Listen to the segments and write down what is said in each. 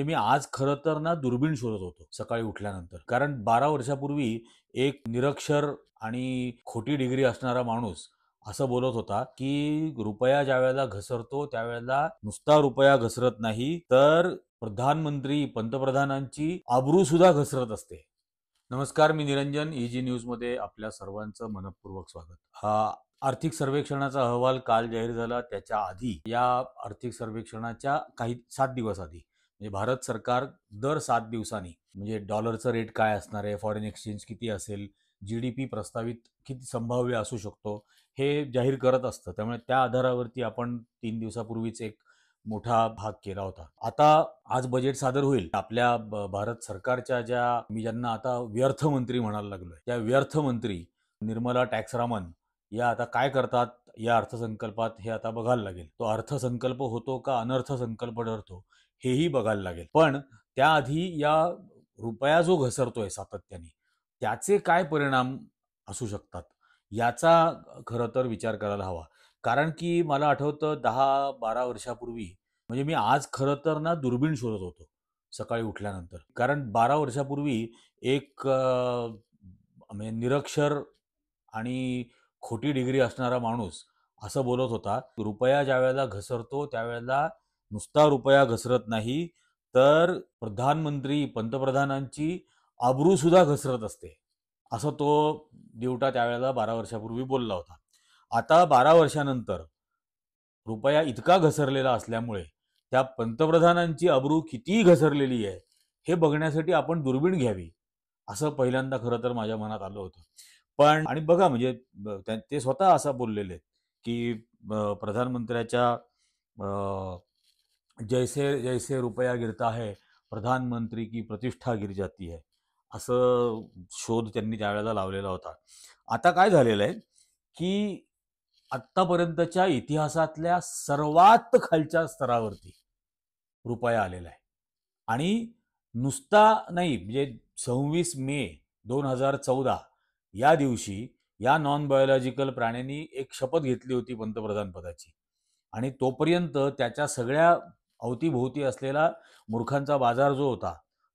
मी आज खरं तर ना दुर्बीण शोधत होतो सकाळी उठल्यानंतर. कारण 12 वर्षापूर्वी एक निरक्षर आणि खोटी डिग्री असणारा माणूस असं बोलत होता, की रुपया ज्यावेळेला घसरतो त्यावेळेला नुसता रुपया घसरत नाही, तर पंतप्रधानांची आबरू सुद्धा घसरत असते. नमस्कार, मी निरंजन. ईजी न्यूजमध्ये आपल्या सर्वांचं मनःपूर्वक स्वागत. हा आर्थिक सर्वेक्षणाचा अहवाल काल जाहीर झाला. त्याच्या आधी या आर्थिक सर्वेक्षणाच्या काही 7 दिवस आधी म्हणजे भारत सरकार दर 7 दिवसांनी म्हणजे डॉलरचं रेट काय असणार आहे, फॉरेन एक्सचेंज किती असेल, जीडीपी प्रस्तावित किती संभाव्य असू शकतो, हे जाहीर करत असतं. त्यामुळे त्या आधारावरती आपण 3 दिवसापूर्वीच एक मोठा भाग केला होता. आता आज बजेट सादर होईल. आपल्या भारत सरकारच्या मी ज्यांना आता व्यर्थ मंत्री म्हणायला लागलोय, त्या व्यर्थ मंत्री निर्मला टॅक्सरामन या आता काय करतात या अर्थसंकल्पात हे आता बघायला लागेल. तो अर्थसंकल्प होतो का अनर्थसंकल्प ठरतो हेही बघायला लागेल. पण त्याआधी या रुपया जो घसरतोय सातत्याने त्याचे काय परिणाम असू शकतात याचा खरं तर विचार करायला हवा. कारण की मला आठवतं 10-12 वर्षापूर्वी म्हणजे मी आज खरं तर ना दुर्बीण शोधत होतो सकाळी उठल्यानंतर. कारण 12 वर्षापूर्वी एक म्हणजे निरक्षर आणि खोटी डिग्री असणारा माणूस असं बोलत होता, रुपया ज्यावेळेला घसरतो त्यावेळेला नुसता रुपया घसरत नाही, तर पंतप्रधानांची आबरू सुद्धा घसरत असते, असं तो दिवटा त्यावेळेला 12 वर्षापूर्वी बोलला होता. आता 12 वर्षानंतर रुपया इतका घसरलेला असल्यामुळे त्या पंतप्रधानांची आबरू किती घसरलेली आहे हे बघण्यासाठी आपण दुर्बीण घ्यावी, असं पहिल्यांदा खरं तर माझ्या मनात आलं होतं. पण आणि बघा म्हणजे ते स्वतः असं बोललेले आहेत, की प्रधानमंत्र्याच्या जैसे जैसे रुपया गिरता है प्रधानमंत्री की प्रतिष्ठा गिर जाती है, असं शोध त्यांनी त्यावेळेला लावलेला होता. आता काय झालेलं आहे, की आत्तापर्यंतच्या इतिहासातल्या सर्वात खालच्या स्तरावरती रुपया आलेला आहे. आणि नुसता नाही, म्हणजे 26 मे 2014 या दिवशी या नॉन बायोलॉजिकल प्राण्यांनी एक शपथ घेतली होती पंतप्रधान पदाची. आणि तोपर्यंत त्याच्या सगळ्या अवतीभोवती असलेला मूर्खांचा बाजार जो होता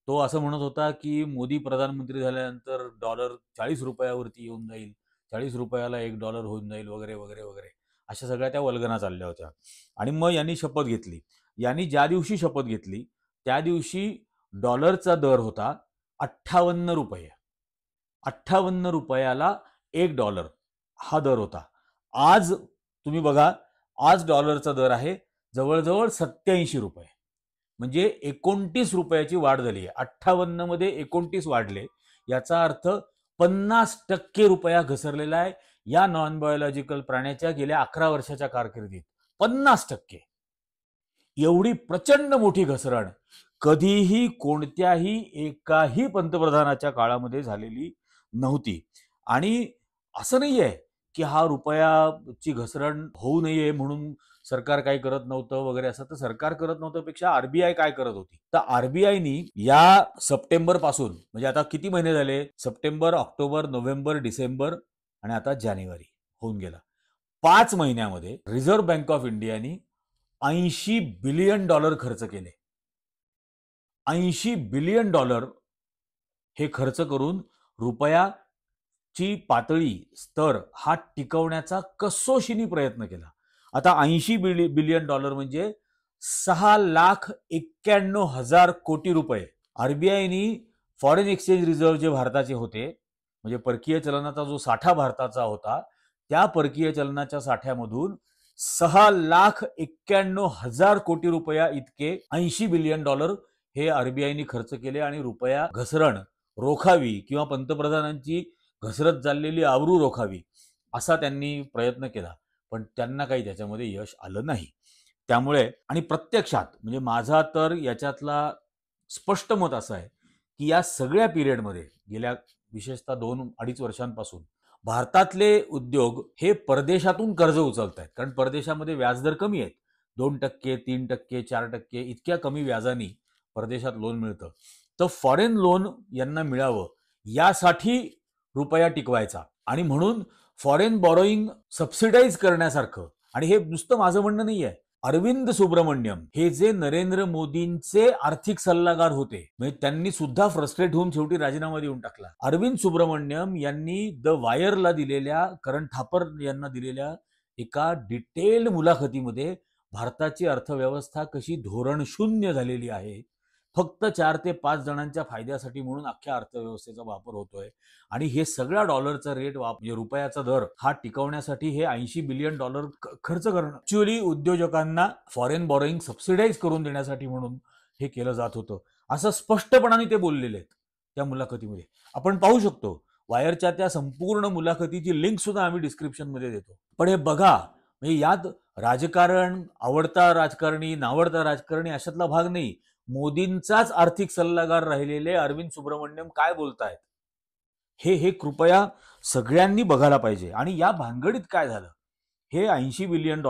तो असं म्हणत होता, की मोदी प्रधानमंत्री झाल्यानंतर डॉलर 40 रुपयावरती येऊन जाईल, 40 रुपयाला $1 होऊन जाईल वगैरे वगैरे वगैरे, अशा सगळ्या त्या वल्गना चालल्या होत्या. आणि मग यांनी शपथ घेतली. यांनी ज्या दिवशी शपथ घेतली त्या दिवशी डॉलरचा दर होता 58 रुपये. 58 रुपयाला $1 हा दर होता. आज तुम्ही बघा, आज डॉलरचा दर आहे जवळजवळ 87 रुपये. म्हणजे 29 रुपयाची वाढ झाली आहे. 58 मध्ये 29 वाढले, याचा अर्थ 50% रुपया घसरलेला आहे या नॉन बायोलॉजिकल प्राण्याच्या गेल्या 11 वर्षाच्या कारकिर्दीत. 50%. एवढी प्रचंड मोठी घसरण कधीही कोणत्याही एकाही पंतप्रधानाच्या काळामध्ये झालेली नव्हती. आणि असं नाहीये की हा रुपयाची घसरण होऊ नये म्हणून सरकार काय करत नव्हतं वगैरे, असं तर सरकार करत नव्हतं पेक्षा आरबीआय काय करत होती. तर आरबीआयनी या सप्टेंबर पासून म्हणजे आता किती महिने झाले, सप्टेंबर, ऑक्टोबर, नोव्हेंबर, डिसेंबर आणि आता जानेवारी होऊन गेला, 5 महिन्यामध्ये रिझर्व्ह बँक ऑफ इंडियानी $80 बिलियन खर्च केले. $80 बिलियन हे खर्च करून रुपयाची पातळी स्तर हा टिकवण्याचा कसोशीने प्रयत्न केला. आता $80 बिलियन म्हणजे 6,91,000 कोटी रुपये आरबीआयनी फॉरेन एक्सचेंज रिझर्व्ह जे भारताचे होते, म्हणजे परकीय चलनाचा जो साठा भारताचा होता, त्या परकीय चलनाच्या साठ्यामधून 6,91,000 कोटी रुपया इतके $80 बिलियन हे आरबीआयनी खर्च केले. आणि रुपया घसरण रोखावी किंवा पंतप्रधानांची घसरत चाललेली आबरू रोखावी असा त्यांनी प्रयत्न केला, पण त्यांना काही त्याच्यामध्ये यश आलं नाही. त्यामुळे आणि प्रत्यक्षात म्हणजे माझा तर याच्यातला स्पष्ट मत असं आहे, की या सगळ्या पिरियडमध्ये गेल्या विशेषतः 2-2.5 वर्षांपासून भारतातले उद्योग हे परदेशातून कर्ज उचलत आहेत. कारण परदेशामध्ये व्याजदर कमी आहेत, 2%, 3%, 4% इतक्या कमी व्याजाने परदेशात लोन मिळतं. तर फॉरेन लोन यांना मिळावं यासाठी रुपया टिकवायचा आणि म्हणून फॉरेन बॉरोईंग सबसिडाईज करण्यासारखं. आणि हे नुसतं माझं म्हणणं नाही आहे, अरविंद सुब्रमण्यम हे जे नरेंद्र मोदींचे आर्थिक सल्लागार होते, म्हणजे त्यांनी सुद्धा फ्रस्ट्रेट होऊन शेवटी राजीनामा देऊन टाकला. अरविंद सुब्रमण्यम यांनी द वायरला दिलेल्या, करण थापर यांना दिलेल्या एका डिटेल्ड मुलाखतीमध्ये भारताची अर्थव्यवस्था कशी धोरणशून्य झालेली आहे, फक्त 4 ते 5 जणांच्या फायद्यासाठी म्हणून अख्ख्या अर्थव्यवस्थेचा वापर होतोय, आणि हे सगळ्या डॉलरचा रेट म्हणजे रुपयाचा दर हा टिकवण्यासाठी हे $80 बिलियन खर्च करणं, ऍक्च्युअली उद्योजकांना फॉरेन बॉरोइंग सबसिडाईज करून देण्यासाठी म्हणून हे केलं जात होतं, असं स्पष्टपणाने ते बोललेले आहेत त्या मुलाखतीमध्ये. आपण पाहू शकतो, वायरच्या त्या संपूर्ण मुलाखतीची लिंक सुद्धा आम्ही डिस्क्रिप्शनमध्ये देतो. पण हे बघा, म्हणजे यात राजकारण, आवडता राजकारणी, नावडता राजकारणी अशातला भाग नाही. मोदींचाच आर्थिक सल्लागार राहिलेले अरविंद सुब्रमण्यम काय बोलतायत हे कृपया सगळ्यांनी बघायला पाहिजे. आणि या भानगडीत काय झालं, हे $80 बिलियन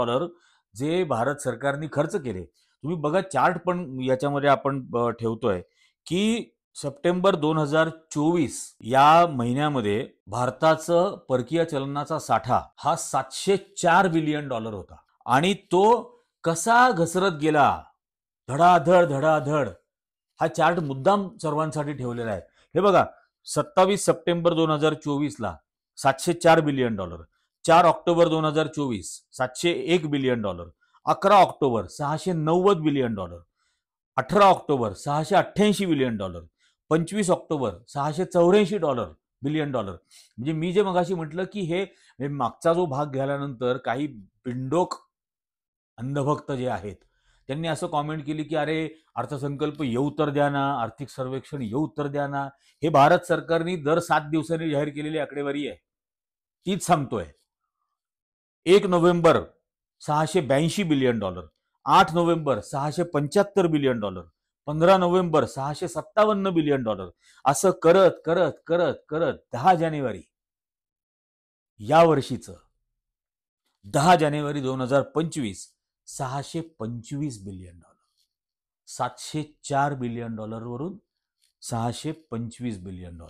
जे भारत सरकारने खर्च केले, तुम्ही बघा, चार्ट पण याच्यामध्ये आपण ठेवतोय की सप्टेंबर 2024 या महिन्यामध्ये भारताचं परकीय चलनाचा साठा हा $704 बिलियन होता, आणि तो कसा घसरत गेला धडाधड. हा चार्ट मुद्दाम सर्वांसाठी ठेवलेला आहे. हे बघा, 27 सप्टेंबर 2024 ला $704 billion, 4 October 2024 $701 billion, 11 October $690 billion, 18 October $688 billion, 25 October $684 billion. म्हणजे मी जे मगाशी म्हटलं की हे मागचा जो भाग घ्याल्यानंतर काही बिंडोक अंधभक्त जे आहेत त्यांनी असं कॉमेंट केली की अरे, अर्थसंकल्प येऊ तर द्या ना, आर्थिक सर्वेक्षण येऊ तर द्या ना. हे भारत सरकारने दर 7 दिवसांनी जाहीर केलेली आकडेवारी आहे, तीच सांगतोय. 1 November $682 billion, 8 November $675 billion, 15 November $657 billion, असं करत करत करत करत 10 जानेवारी या वर्षीचं 10 जानेवारी 2025 $625 बिलियन, $704 बिलियन वरून $625 बिलियन.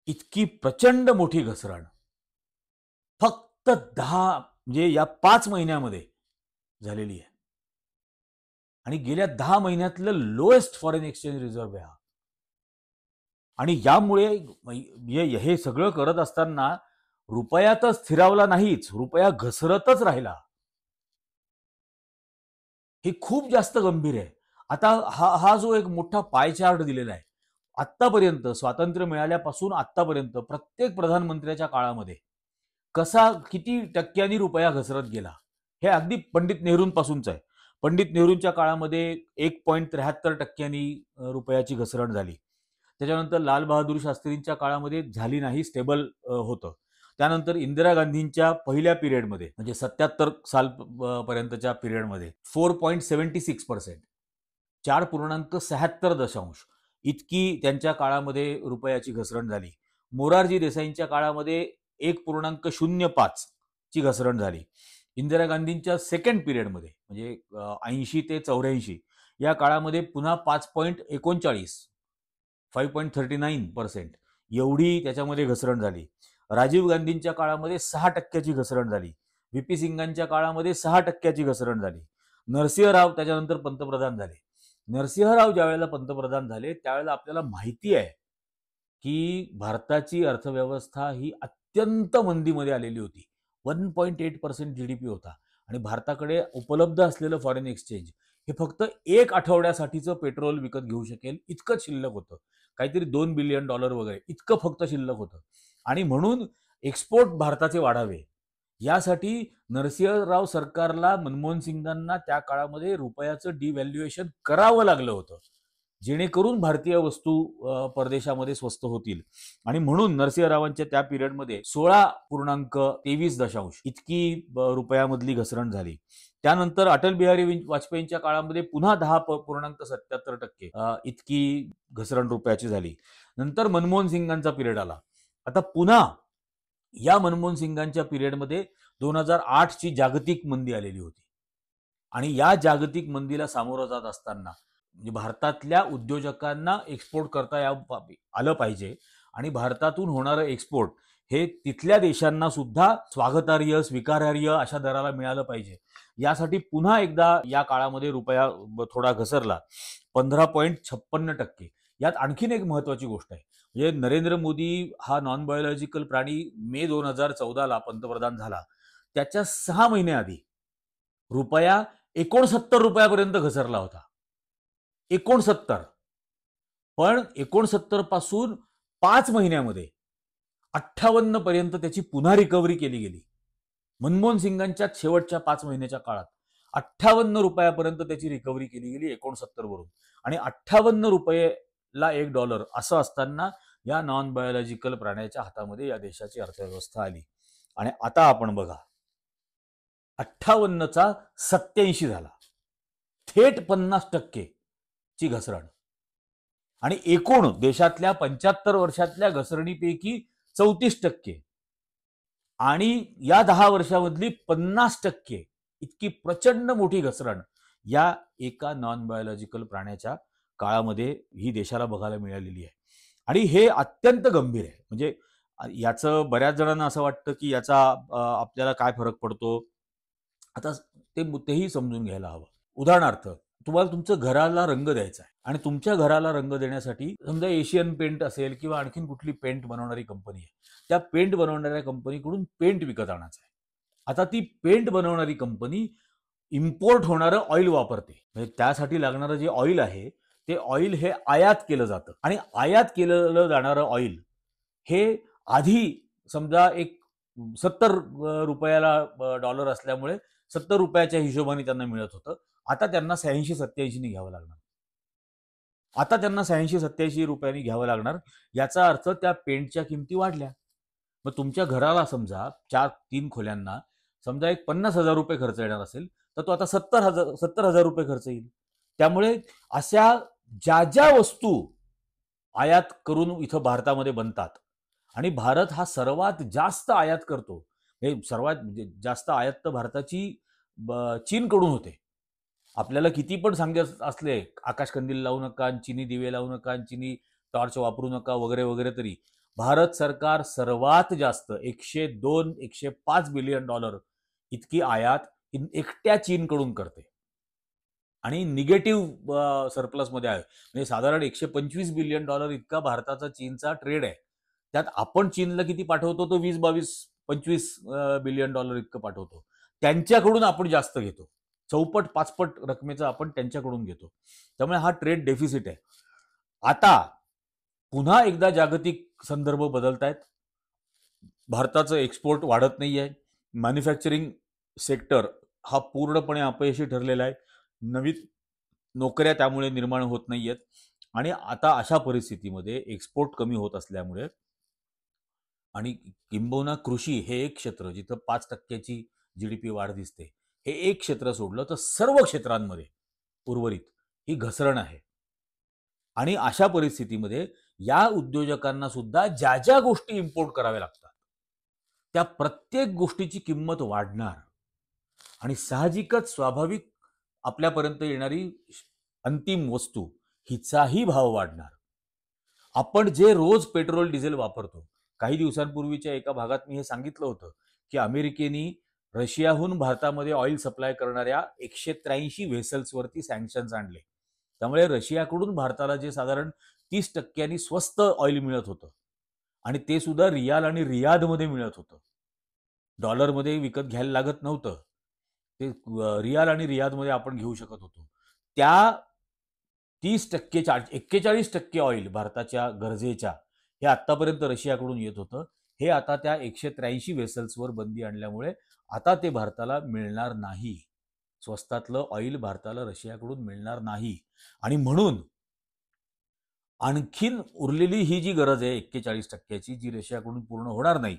इतकी प्रचंड मोठी घसरण फक्त 10 म्हणजे या 5 महिन्यामध्ये झालेली आहे, आणि गेल्या 10 महिन्यातलं लोएस्ट फॉरेन एक्सचेंज रिझर्व्ह आहे. आणि यामुळे हे सगळं करत असताना रुपया तर स्थिरावला नाहीच, रुपया घसरतच राहिला. हे खूप जास्त गंभीर आहे. आता हा जो एक मोठा पाय चार्ट दिलेला आहे, आतापर्यंत स्वातंत्र्य मिळाल्यापासून आतापर्यंत प्रत्येक प्रधानमंत्र्याच्या काळामध्ये किती टक्क्यांनी रुपया घसरत गेला, हे अगदी पंडित नेहरूंपासूनच आहे. पंडित नेहरूंच्या काळामध्ये 1.73% रुपयाची घसरण झाली. त्याच्यानंतर लाल बहादूर शास्त्रींच्या काळामध्ये झाली नाही, स्टेबल होतं. त्यानंतर इंदिरा गांधींच्या पहिल्या पिरियडमध्ये म्हणजे 77 साल पर्यंतच्या पिरियडमध्ये 4.76%, 4.76 इतकी त्यांच्या काळामध्ये रुपयाची घसरण झाली. मोरारजी देसाईंच्या काळामध्ये 1.05 ची घसरण झाली. इंदिरा गांधींच्या सेकंड पिरियडमध्ये म्हणजे 80 ते 84 या काळामध्ये पुन्हा 5.39 5.39% एवढी त्याच्यामध्ये घसरण झाली. राजीव गांधींच्या काळामध्ये 6% घसरण झाली. व्ही.पी. सिंगांच्या काळामध्ये 6% घसरण झाली. नरसिंहराव त्याच्यानंतर पंतप्रधान झाले. नरसिंहराव ज्यावेळेला पंतप्रधान झाले त्यावेळेला आपल्याला माहिती आहे की भारताची अर्थव्यवस्था ही अत्यंत मंदीमध्ये आलेली होती. 1.8% GDP होता, आणि भारताकडे उपलब्ध असलेलं फॉरेन एक्सचेंज हे फक्त 1 आठवड्यासाठीचं पेट्रोल विकत घेऊ शकेल इतकंच शिल्लक होतं. काहीतरी $2 बिलियन वगैरे इतकं फक्त शिल्लक होतं. आणि म्हणून एक्सपोर्ट भारताचे वाढावे यासाठी नरसिंहराव सरकारला, मनमोहन सिंगांना त्या काळामध्ये रुपयाचं डिव्हॅल्युएशन करावं लागलं होतं, जेणेकरून भारतीय वस्तू परदेशामध्ये स्वस्त होतील. आणि म्हणून नरसिंहरावांच्या त्या पिरियडमध्ये 16.23 इतकी रुपयामधली घसरण झाली. त्यानंतर अटल बिहारी वाजपेयींच्या काळामध्ये पुन्हा 10.77% इतकी घसरण रुपयाची झाली. नंतर मनमोहन सिंगांचा पिरियड आला. आता पुन्हा या मनमोहन सिंगांच्या पिरियडमध्ये 2008 ची जागतिक मंदी आलेली होती, आणि या जागतिक मंदीला सामोरं जात असताना म्हणजे भारतातल्या उद्योजकांना एक्सपोर्ट करता आलं पाहिजे, आणि भारतातून होणारं एक्सपोर्ट हे तिथल्या देशांना सुद्धा स्वागतार्ह स्वीकारार्ह अशा दराला मिळालं पाहिजे. यासाठी पुन्हा एकदा या काळामध्ये रुपया थोडा घसरला 15.56%. यात आणखीन एक महत्वाची गोष्ट आहे, म्हणजे नरेंद्र मोदी हा नॉन बायोलॉजिकल प्राणी मे 2014ला पंतप्रधान झाला. त्याच्या 6 महिन्याआधी रुपया 69 रुपयापर्यंत घसरला होता. 69. पण 69 पासून 5 महिन्यामध्ये 58 पर्यंत त्याची पुन्हा रिकव्हरी केली गेली. मनमोहन सिंगांच्या शेवटच्या 5 महिन्याच्या काळात 58 रुपयापर्यंत त्याची रिकव्हरी केली गेली 69 वरून. आणि 58 रुपयेला $1 असं असताना या नॉन बायोलॉजिकल प्राण्याच्या हातामध्ये या देशाची अर्थव्यवस्था आली. आणि आता आपण बघा, 58चा 87 झाला, थेट 50% ची घसरण. आणि एकूण देशातल्या 75 वर्षातल्या घसरणीपैकी 34%. आणि या 10 वर्षामधली 50% इतकी प्रचंड मोठी घसरण या एका नॉन बायोलॉजिकल प्राण्याच्या काळामध्ये ही देशाला बघायला मिळालेली आहे. आणि हे अत्यंत गंभीर आहे. म्हणजे याचं बऱ्याच जणांना असं वाटतं की याचा आपल्याला काय फरक पडतो, आता तेही समजून घ्यायला हवं. उदाहरणार्थ, तुम्हाला तुमचं घराला रंग द्यायचा आहे आणि तुमच्या घराला रंग देण्यासाठी समजा एशियन पेंट असेल किंवा आणखीन कुठली पेंट बनवणारी कंपनी आहे, त्या पेंट बनवणाऱ्या कंपनीकडून पेंट विकत आणायचं आहे. आता ती पेंट बनवणारी कंपनी इम्पोर्ट होणारं ऑइल वापरते. म्हणजे त्यासाठी लागणारं जे ऑइल आहे ते ऑइल हे आयात केलं जातं. आणि आयात केलं जाणारं ऑइल हे आधी समजा एक 70 रुपयाला डॉलर असल्यामुळे 70 रुपयाच्या हिशोबाने त्यांना मिळत होतं. आता त्यांना 86-87 घ्यावं लागणार. आता त्यांना 86-87 रुपयांनी घ्यावं लागणार. याचा अर्थ त्या पेंटच्या किमती वाढल्या. मग तुमच्या घराला समजा 3 खोल्यांना समजा एक 50,000 रुपये खर्च येणार असेल, तर तो आता 70,000 रुपये खर्च येईल. त्यामुळे अशा ज्या ज्या वस्तू आयात करून इथं भारतामध्ये बनतात, आणि भारत हा सर्वात जास्त आयात करतो, हे सर्वात जास्त आयात तर भारताची चीनकडून होते. आपल्याला किती पण सांगत असले आकाशकंदील लावू नका, चिनी दिवे लावू नका, चिनी टॉर्च वापरू नका वगैरे वगैरे, तरी भारत सरकार सर्वात जास्त $102-105 बिलियन इतकी आयात एकट्या चीनकडून करते. आणि निगेटिव्ह सरप्लसमध्ये आहे. म्हणजे साधारण $125 बिलियन इतका भारताचा चीनचा ट्रेड आहे. त्यात आपण चीनला किती पाठवतो, तो 20-22-25 बिलियन इतकं पाठवतो. त्यांच्याकडून आपण जास्त घेतो. 4-5पट रकमेचा आपण त्यांच्याकडून घेतो. त्यामुळे हा ट्रेड डेफिसिट आहे. आता पुन्हा एकदा जागतिक संदर्भ बदलतायत. भारताचं एक्सपोर्ट वाढत नाही आहे. मॅन्युफॅक्चरिंग सेक्टर हा पूर्णपणे अपयशी ठरलेला आहे. नवीन नोकऱ्या त्यामुळे निर्माण होत नाहीयेत. आणि आता अशा परिस्थितीमध्ये एक्सपोर्ट कमी होत असल्यामुळे आणि किंबहुना कृषी हे एक क्षेत्र जिथं 5% GDP वाढ दिसते, हे एक क्षेत्र सोडलं तर सर्व क्षेत्रांमध्ये उर्वरित ही घसरण आहे. आणि अशा परिस्थितीमध्ये या उद्योजकांना सुद्धा ज्या ज्या गोष्टी इम्पोर्ट कराव्या लागतात, त्या प्रत्येक गोष्टीची किंमत वाढणार. आणि साहजिकच स्वाभाविक आपल्यापर्यंत येणारी अंतिम वस्तू हिचाही भाव वाढणार. आपण जे रोज पेट्रोल डिझेल वापरतो, काही दिवसांपूर्वीच्या एका भागात मी हे सांगितलं होतं की अमेरिकेने रशियाहून भारतामध्ये ऑइल सप्लाय करणाऱ्या 183 व्हेसल्सवरती सँक्शन्स आणले. त्यामुळे रशियाकडून भारताला जे साधारण 30% स्वस्त ऑइल मिळत होतं, आणि ते सुद्धा रियाल आणि रियादमध्ये मिळत होतं, डॉलरमध्ये विकत घ्यायला लागत नव्हतं, ते रियाल आणि रियादमध्ये आपण घेऊ शकत होतो. त्या 41% ऑइल भारताच्या गरजेच्या हे आतापर्यंत रशियाकडून येत होतं. हे आता त्या 183 व्हेसल्सवर बंदी आणल्यामुळे आता ते भारताला मिळणार नाही. स्वस्तातलं ऑइल भारताला रशियाकडून मिळणार नाही. आणि म्हणून आणखीन उरलेली ही जी गरज आहे 41%ची, जी रशियाकडून पूर्ण होणार नाही,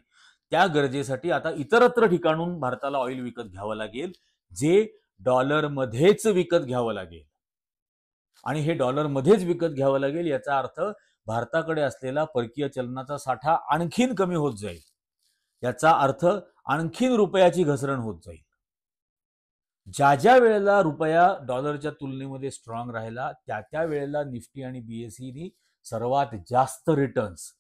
त्या गरजेसाठी आता इतरत्र ठिकाणून भारताला ऑइल विकत घ्यावं लागेल, जे डॉलरमध्येच विकत घ्यावं लागेल. आणि हे डॉलरमध्येच विकत घ्यावं लागेल याचा अर्थ भारताकडे असलेला परकीय चलनाचा साठा आणखीन कमी होत जाईल. याचा अर्थ आणखीन रुपयाची घसरण होत जाईल. ज्या ज्या वेळेला रुपया डॉलरच्या तुलनेमध्ये स्ट्रॉंग राहिला, त्या त्या वेळेला निफ्टी आणि BSEनी सर्वात जास्त रिटर्न्स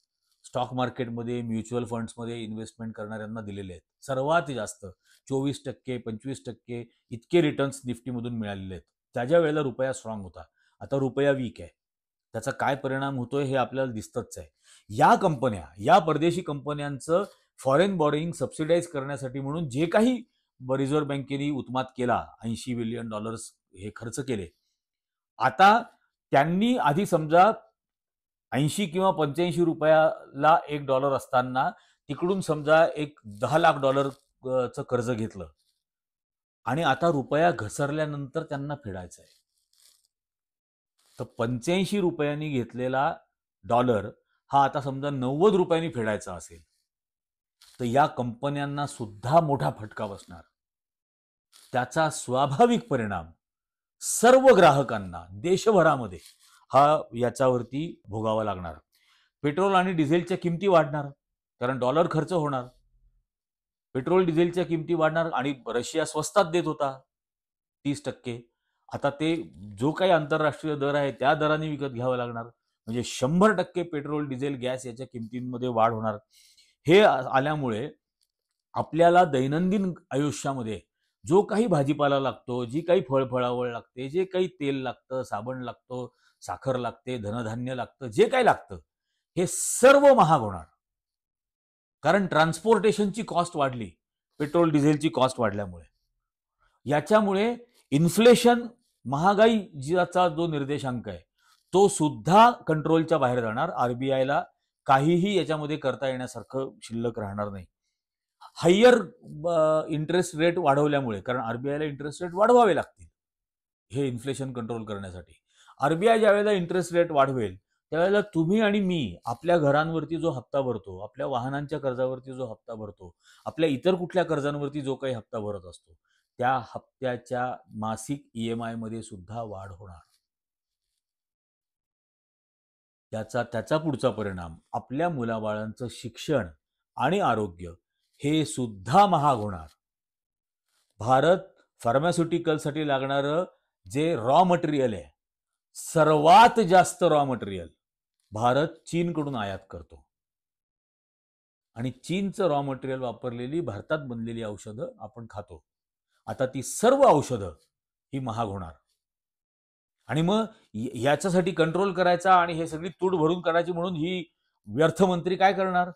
स्टॉक मार्केटमध्ये, म्युच्युअल फंड्समध्ये इन्व्हेस्टमेंट करणाऱ्यांना दिलेले आहेत. सर्वात जास्त 24%, 25% इतके रिटर्न्स निफ्टीमधून मिळालेले आहेत. त्याच्या वेळेला रुपया स्ट्रॉंग होता. आता रुपया वीक आहे. त्याचा काय परिणाम होतोय हे आपल्याला दिसतच आहे. या कंपन्या, या परदेशी कंपन्यांचं फॉरेन बॉरोइंग सबसिडाईज करण्यासाठी म्हणून जे काही रिझर्व्ह बँकेने उत्मात केला, $80 बिलियन हे खर्च केले. आता त्यांनी आधी समजा 80 किंवा 85 रुपयाला $1 असताना तिकडून समजा एक $10 लाख कर्ज घेतलं आणि आता रुपया घसरल्यानंतर त्यांना फेडायचं आहे. तर 85 रुपयांनी घेतलेला डॉलर हा आता समजा 90 रुपयांनी फेडायचा असेल तर या कंपन्यांना सुद्धा मोठा फटका बसणार. त्याचा स्वाभाविक परिणाम सर्व ग्राहकांना देशभरामध्ये हा याच्यावरती भोगावा लागणार. पेट्रोल आणि डिझेलच्या किमती वाढणार, कारण डॉलर खर्च होणार. पेट्रोल डिझेलच्या किमती वाढणार आणि रशिया स्वस्तात देत होता 30%. आता ते जो काही आंतरराष्ट्रीय दर आहे त्या दराने विकत घ्यावं लागणार. म्हणजे 100% पेट्रोल, डिझेल, गॅस याच्या किमतींमध्ये वाढ होणार. हे आल्यामुळे आपल्याला दैनंदिन आयुष्यामध्ये जो काही भाजीपाला लागतो, जी काही फळफळावळ लागते, जे काही तेल लागतं, साबण लागतो, साखर लागते, धनधान्य लागतं, जे काही लागतं हे सर्व महाग होणार. कारण ट्रान्सपोर्टेशनची कॉस्ट वाढली, पेट्रोल डिझेलची कॉस्ट वाढल्यामुळे. याच्यामुळे इन्फ्लेशन, महागाई ज्याचा जो निर्देशांक आहे तो सुद्धा कंट्रोलच्या बाहेर जाणार. आरबीआयला काहीही याच्यामध्ये करता येण्यासारखं शिल्लक राहणार नाही. हायर इंटरेस्ट रेट वाढवल्यामुळे, कारण आरबीआयला इंटरेस्ट रेट वाढवावे लागतील हे इन्फ्लेशन कंट्रोल करण्यासाठी. आरबीआय ज्यावेळेला इंटरेस्ट रेट वाढवेल त्यावेळेला तुम्ही आणि मी आपल्या घरांवरती जो हप्ता भरतो, आपल्या वाहनांच्या कर्जावरती जो हप्ता भरतो, आपल्या इतर कुठल्या कर्जांवरती जो काही हप्ता भरत असतो त्या हप्त्याच्या मासिक EMI मध्ये सुद्धा वाढ होणार. त्याचा पुढचा परिणाम आपल्या मुलाबाळांचं शिक्षण आणि आरोग्य हे सुद्धा महाग होणार. भारत फार्मास्युटिकलसाठी लागणारं जे रॉ मटेरियल आहे, सर्वात जास्त रॉ मटेरियल भारत चीनकडून आयात करतो आणि चीनचं रॉ मटेरियल वापरलेली भारतात बनलेली औषधं आपण खातो. आता ती सर्व औषधं ही महाग होणार आणि मग याच्यासाठी कंट्रोल करायचा आणि हे सगळी तूट भरून करायची म्हणून ही अर्थमंत्री काय करणार?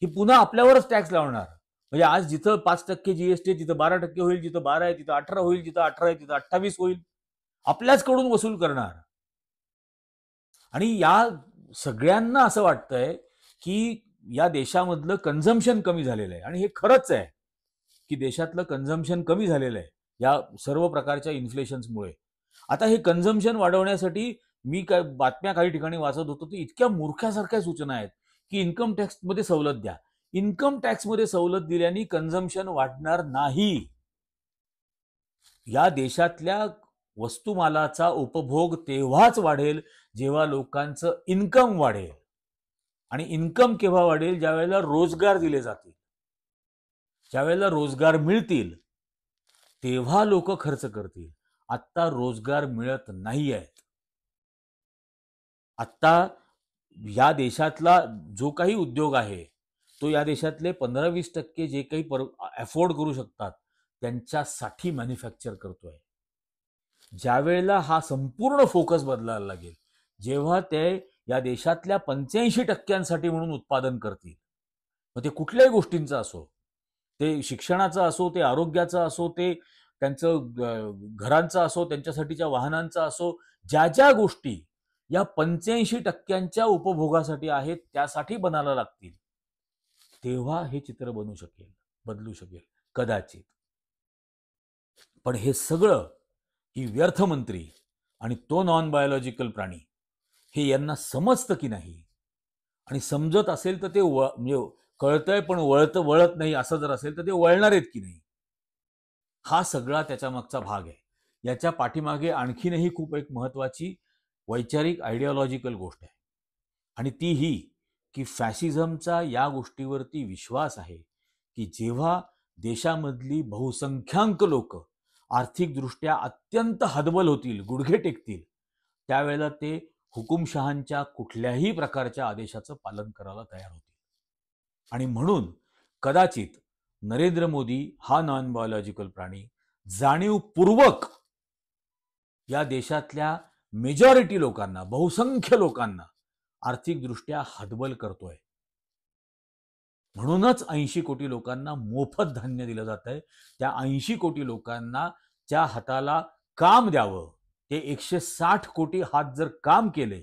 ही पुन्हा आपल्यावरच टॅक्स लावणार. म्हणजे आज जिथं 5% GST तिथं 12% होईल, जिथं 12 आहे तिथं 18 होईल, जिथं 18 आहे तिथं 28 होईल. आपल्याच कडून वसूल करणार. आणि या सगळ्यांना असं वाटतंय की या देशामधलं कन्झम्पशन कमी झालेलं आहे आणि हे खरंच आहे की देशातलं कन्झम्पशन कमी झालेलं आहे या सर्व प्रकारच्या इन्फ्लेशन्समुळे. आता हे कन्झम्पशन वाढवण्यासाठी मी काय बातम्या काही ठिकाणी वाचत होतो तर इतक्या मूर्खासारख्या सूचना आहेत की इन्कम टॅक्समध्ये सवलत द्या. इन्कम टॅक्समध्ये सवलत दिल्याने कन्झम्पशन वाढणार नाही. या देशातल्या वस्तुमालाचा उपभोग तेव्हाच वाढेल जेव्हा लोकांचं इन्कम वाढेल. आणि इन्कम केव्हा वाढेल? ज्या वेळेला रोजगार दिले जातील, ज्या वेळेला रोजगार मिळतील तेव्हा लोक खर्च करतील. आत्ता रोजगार मिळत नाही आहेत. आत्ता या देशातला जो काही उद्योग आहे तो या देशातले 15-20% जे काही अफोर्ड करू शकतात त्यांच्यासाठी मॅन्युफॅक्चर करतोय. ज्या वेळेला हा संपूर्ण फोकस बदलायला लागेल, जेव्हा ते या देशातल्या 85% म्हणून उत्पादन करतील, मग ते कुठल्याही गोष्टींचं असो, ते शिक्षणाचं असो, ते आरोग्याचं असो, ते त्यांचं घरांचं असो, त्यांच्यासाठीच्या वाहनांचा असो, ज्या ज्या गोष्टी या 85% उपभोगासाठी आहेत त्यासाठी बनायला लागतील, तेव्हा हे चित्र बदलू शकेल कदाचित. पण हे सगळं ही व्यर्थमंत्री आणि तो नॉन बायोलॉजिकल प्राणी हे यांना समजतं की नाही? आणि समजत असेल तर ते म्हणजे कळतंय पण वळत नाही असं जर असेल तर ते वळणार आहेत की नाही? हा सगळा त्याच्या मागचा भाग आहे. याच्या पाठीमागे आणखीनही खूप एक महत्वाची वैचारिक आयडिओलॉजिकल गोष्ट आहे आणि ती ही की फॅसिझमचा या गोष्टीवरती विश्वास आहे की जेव्हा देशामधली बहुसंख्याक लोक आर्थिकदृष्ट्या अत्यंत हतबल होतील, गुडघे टेकतील, त्यावेळेला ते हुकुमशहांच्या कुठल्याही प्रकारच्या आदेशाचं पालन करायला तयार होतील. आणि म्हणून कदाचित नरेंद्र मोदी हा नॉन बायोलॉजिकल प्राणी जाणीवपूर्वक या देशातल्या मेजॉरिटी लोकांना, बहुसंख्य लोकांना आर्थिकदृष्ट्या हतबल करतोय. म्हणूनच 80 कोटी लोकांना मोफत धान्य दिलं जात आहे. त्या 80 कोटी लोकांना त्या हाताला काम द्यावं. ते 160 कोटी हात जर काम केले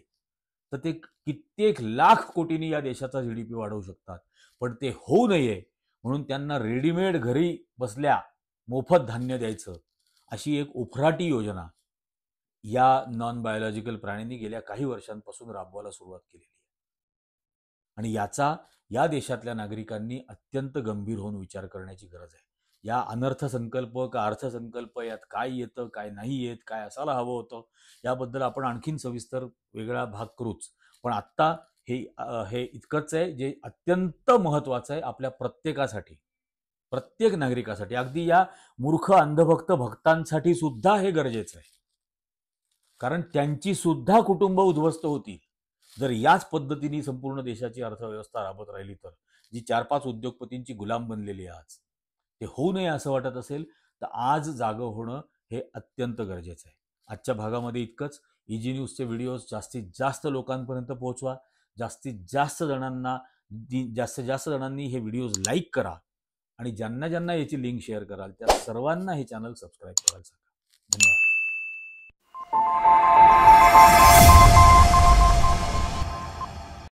तर ते कित्येक लाख कोटींनी या देशाचा जीडीपी वाढवू शकतात. पण ते होऊ नये म्हणून त्यांना रेडीमेड घरी बसल्या मोफत धान्य द्यायचं, अशी एक उफराटी योजना या नॉन बायोलॉजिकल प्राण्यांनी गेल्या काही वर्षांपासून राबवायला सुरुवात केलेली आहे. आणि याचा या देशातल्या नागरिकांनी अत्यंत गंभीर होऊन विचार करण्याची गरज आहे. या अनर्थसंकल्प का अर्थसंकल्प यात काय येतं, काय नाही येत, काय असायला हवं होतं, याबद्दल आपण आणखीन सविस्तर वेगळा भाग करूच. पण आत्ता हे इतकंच आहे जे अत्यंत महत्त्वाचं आहे आपल्या प्रत्येकासाठी, प्रत्येक नागरिकासाठी, अगदी या मूर्ख अंधभक्त भक्तांसाठी सुद्धा हे गरजेचं आहे. कारण त्यांची सुद्धा कुटुंब उद्ध्वस्त होती जर याच पद्धतीने संपूर्ण देशाची अर्थव्यवस्था राबत राहिली तर. जी 4-5 उद्योगपतींची गुलाम बनलेली आहे आज, ते होऊ नये असं वाटत असेल तर आज जागं होणं हे अत्यंत गरजेचं आहे. आजच्या भागामध्ये इतकंच. इजी न्यूजचे व्हिडिओज जास्तीत जास्त लोकांपर्यंत पोहोचवा. जास्तीत जास्त जणांनी हे व्हिडिओज लाईक करा आणि ज्यांना ज्यांना याची लिंक शेअर कराल त्या सर्वांना हे चॅनल सबस्क्राईब करायला सांगा. धन्यवाद.